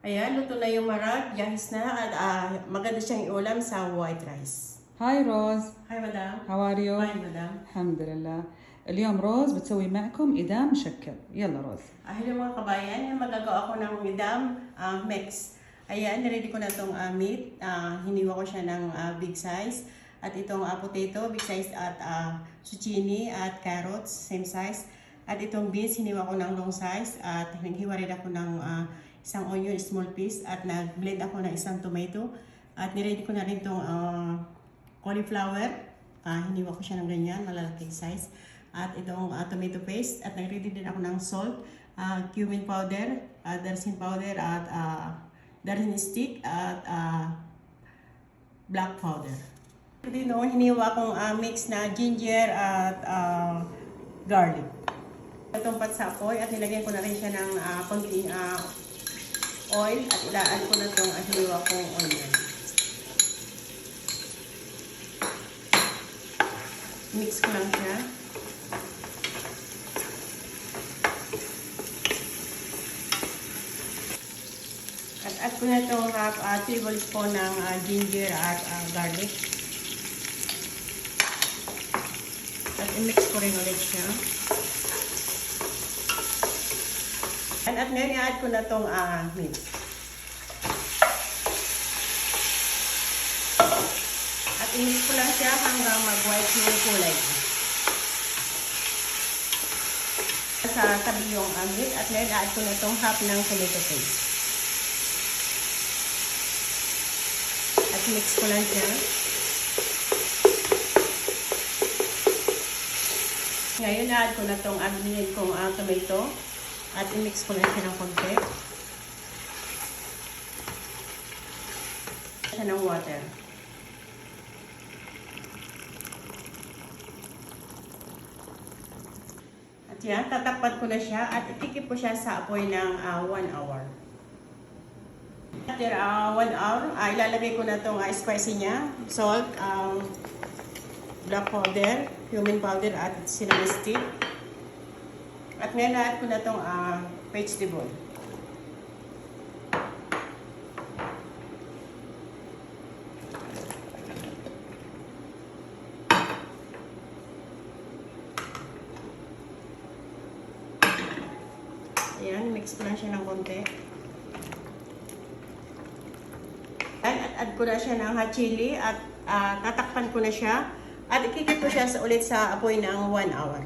Ayan, luto na yung marag. Yahis na at maganda siyang iulam sa white rice. هاي روز. Hi, madam. How are you؟ Hi, madam. الحمد لله. اليوم روز بتسوي معكم إدام مشكل. يلا روز. Hello mga kabayan, magagawa ko ng idam mix. Ayan, niready ko na itong meat. Hiniwa ko siya ng big size. At itong potato, big size at zucchini at carrots, same size. At itong beans, hiniwa ko ng long size. At naghiwa rin ako ng isang onion, small piece. At nag-blend ako ng isang tomato. At niready ko na rin itong cauliflower. Hiniwa ko siya ng ganyan, malalaking size. At itong tomato paste. At nag-ready din ako ng salt, cumin powder, darsin powder, at darsin stick, at black powder. Dito, hiniwa akong mix na ginger at garlic. Itong patsapoy at nilagyan ko na rin siya ng konting oil at ilaan ko na itong hiniwa kong onion. Mix ko lang siya. At add ko na itong half tablespoon ng ginger at garlic. At i-mix ko rin ulit siya. At ngayon i-add ko na itong meat. At i-mix ko lang siya hanggang mag-white yung kulay. Sa tabi yung meat at ngayon i-add ko na itong half ng tomato paste. At mix ko lang siya. Ngayon, add ko na itong binili kong tomato. At i-mix ko lang siya ng konti. Siya ng water. At yan, tatakpan ko na siya at itikip ko siya sa apoy ng 1 hour. After 1 hour, ilalagay ko na itong spicy niya, salt, black powder, cumin powder, at cinnamon stick. At ngayon na-add ko na itong vegetable. Ayan, mix ko lang siya ng konti. At add ko na siya ng hot chili at tatakpan ko na siya at ikikip ko siya ulit sa apoy ng 1 hour.